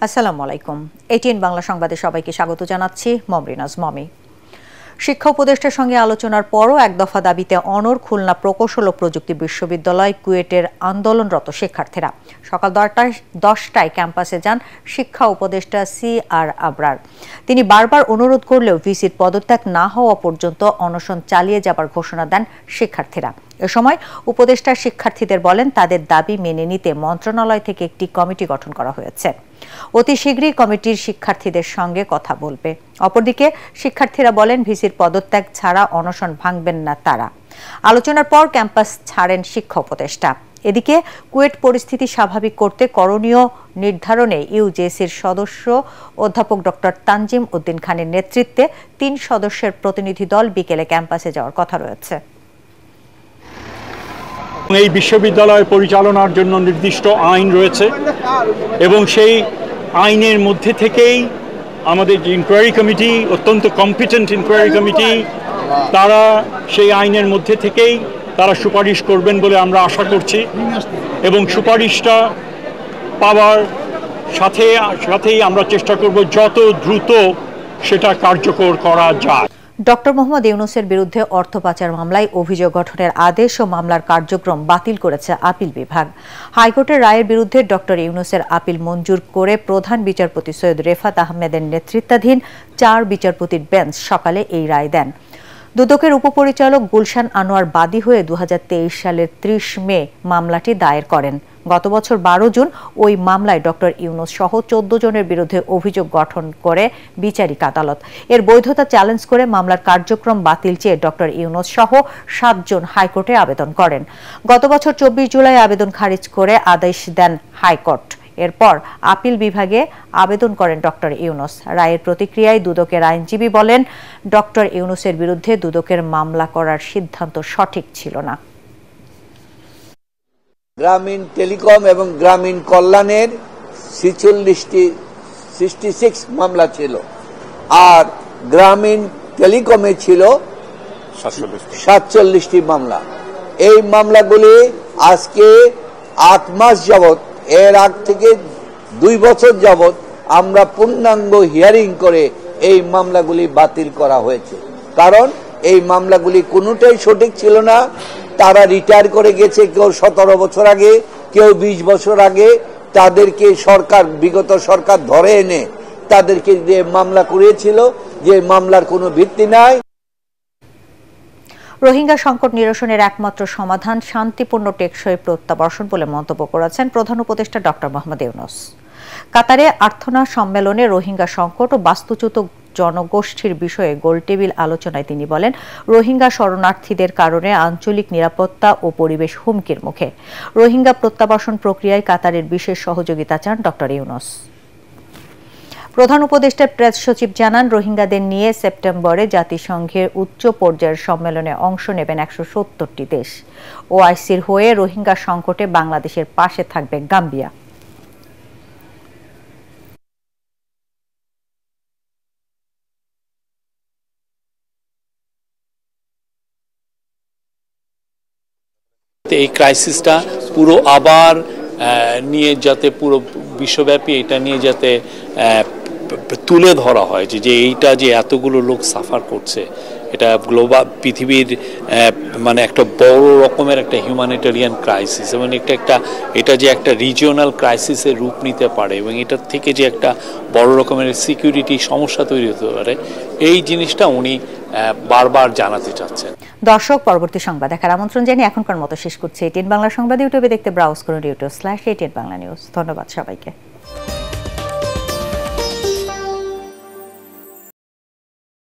আসসালামু আলাইকুম। এটিএন বাংলা সংবাদে সবাইকে স্বাগত জানাচ্ছি। মমরিনাজ মমি। শিক্ষা উপদেষ্টার সঙ্গে আলোচনার পরও এক দফা দাবিতে অনড় খুলনা প্রকৌশল ও প্রযুক্তি বিশ্ববিদ্যালয় কুয়েটের আন্দোলনরত শিক্ষার্থীরা। সকাল 10টায় ক্যাম্পাসে যান শিক্ষা উপদেষ্টা CR আবরার। তিনি বারবার অনুরোধ করলেও ভিসির পদত্যাগ না হওয়া পর্যন্ত অনশন চালিয়ে যাবার ঘোষণা দেন শিক্ষার্থীরা। এ সময় উপদেষ্টা শিক্ষার্থীদের বলেন, তাদের দাবি মেনে নিতে মন্ত্রণালয় থেকে একটি কমিটি গঠন করা হয়েছে। অতি শীঘ্রই কমিটির শিক্ষার্থীদের সঙ্গে কথা বলবে। অপরদিকে শিক্ষার্থীরা বলেন, ভিসির পদত্যাগ ছাড়া অনশন ভাঙবেন না তারা। আলোচনার পর ক্যাম্পাস ছাড়েন শিক্ষা উপদেষ্টা। এদিকে কুয়েট পরিস্থিতি স্বাভাবিক করতে করণীয় নির্ধারণে ইউজেসির সদস্য অধ্যাপক ডক্টর তানজিম উদ্দিন খানের নেতৃত্বে 3 সদস্যের প্রতিনিধি দল বিকেলে ক্যাম্পাসে যাওয়ার কথা রয়েছে। এই বিশ্ববিদ্যালয় পরিচালনার জন্য নির্দিষ্ট আইন রয়েছে এবং সেই আইনের মধ্যে থেকেই আমাদের যে ইনকোয়ারি কমিটি, অত্যন্ত কম্পিটেন্ট ইনকোয়ারি কমিটি, তারা সেই আইনের মধ্যে থেকেই তারা সুপারিশ করবেন বলে আমরা আশা করছি এবং সুপারিশটা পাওয়ার সাথেই আমরা চেষ্টা করব যত দ্রুত সেটা কার্যকর করা যায়। ডক্টর মোহাম্মদ ইউনূসের বিরুদ্ধে অর্থ পাচার মামলায় অভিযোগ গঠনের আদেশ ও মামলার কার্যক্রম বাতিল করেছে আপিল বিভাগ। হাইকোর্টের রায়ের বিরুদ্ধে ডক্টর ইউনূসের আপিল মঞ্জুর করে প্রধান বিচারপতি সৈয়দ রেফাত আহমেদের নেতৃত্বাধীন 4 বিচারপতির বেঞ্চ সকালে এই রায় দেন। দুদকের উপপরিচালক গুলশান আনোয়ার বাদী হয়ে 2023 সালের 30 মে মামলাটি দায়ের করেন। গত বছর 12 জুন ওই মামলায় ডক্টর ইউনূস সহ 14 জনের বিরুদ্ধে অভিযোগ গঠন করে বিচারিক আদালত এর বৈধতা চ্যালেঞ্জ করে মামলার কার্যক্রম বাতিল চেয়ে ডক্টর ইউনূস সহ 7 জন হাইকোর্টে আবেদন করেন। গত বছর 24 জুলাই আবেদন খারিজ করে আদেশ দেন হাইকোর্ট। এরপর আপিল বিভাগে আবেদন করেন ডক্টর ইউনূস। রায়ের প্রতিক্রিয়ায় দুদকের আইনজীবী বলেন, ডক্টর ইউনূসের বিরুদ্ধে দুদকের মামলা করার সিদ্ধান্ত সঠিক ছিল না। গ্রামীণ টেলিকম এবং গ্রামীণ কল্যাণের 66 মামলা ছিল, আর গ্রামীণ টেলিকমে ছিল 47টি মামলা। এই মামলাগুলি আজকে 8 মাস যাবৎ, এর আগ থেকে 2 বছর যাবৎ আমরা পূর্ণাঙ্গ হিয়ারিং করে এই মামলাগুলি বাতিল করা হয়েছে। কারণ এই মামলাগুলি কোনোটাই সঠিক ছিল না। তারা রিটায়ার করে গেছে, কেউ 17 বছর আগে, কেউ 20 বছর আগে। তাদেরকে বিগত সরকার ধরে এনে তাদেরকে যে মামলা করিয়েছিল, যে মামলার কোনো ভিত্তি নাই। রোহিঙ্গা সংকট নিরসনের একমাত্র সমাধান শান্তিপূর্ণ টেকসই প্রত্যাবর্ষণ বলে মন্তব্য করেছেন প্রধান উপদেষ্টা ডক্টর মোহাম্মদ ইউনূস। কাতারে আর্থনা সম্মেলনে রোহিঙ্গা সংকট ও বাস্তুচ্যুত জনগোষ্ঠীর বিষয়ে গোলটেবিল আলোচনায় তিনি বলেন, রোহিঙ্গা শরণার্থীদের কারণে আঞ্চলিক নিরাপত্তা ও পরিবেশ হুমকির মুখে। রোহিঙ্গা প্রত্যাবাসন প্রক্রিয়ায় কাতারের বিশেষ সহযোগিতা চান ডক্টর ইউনূস। প্রধান উপদেষ্টার প্রেস সচিব জানান, রোহিঙ্গাদের নিয়ে সেপ্টেম্বরে জাতিসংঘের উচ্চ পর্যায়ের সম্মেলনে অংশ নেবেন 170টি দেশ। ওআইসির হয়ে রোহিঙ্গা সংকটে বাংলাদেশের পাশে থাকবে গাম্বিয়া। এই ক্রাইসিসটা পুরো আবার নিয়ে যাতে পুরো বিশ্বব্যাপী এটা নিয়ে যাতে তুলে ধরা হয় যে এইটা যে এতগুলো লোক সাফার করছে, এটা গ্লোবাল পৃথিবীর মানে একটা বড় রকমের একটা হিউম্যানিটেরিয়ান ক্রাইসিস এবং এটা যে একটা রিজিওনাল ক্রাইসিসের রূপ নিতে পারে এবং এটার থেকে যে একটা বড় রকমের সিকিউরিটি সমস্যা তৈরি হতে পারে, এই জিনিসটা উনি বারবার জানাতে চাচ্ছেন। দর্শক, পরবর্তী সংবাদ দেখার আমন্ত্রণ জানিয়ে এখনকার মতো শেষ করছি এটিএন বাংলা সংবাদ। ইউটিউবে দেখতে ব্রাউজ করুন youtube/ATN বাংলা নিউজ। ধন্যবাদ সবাইকে।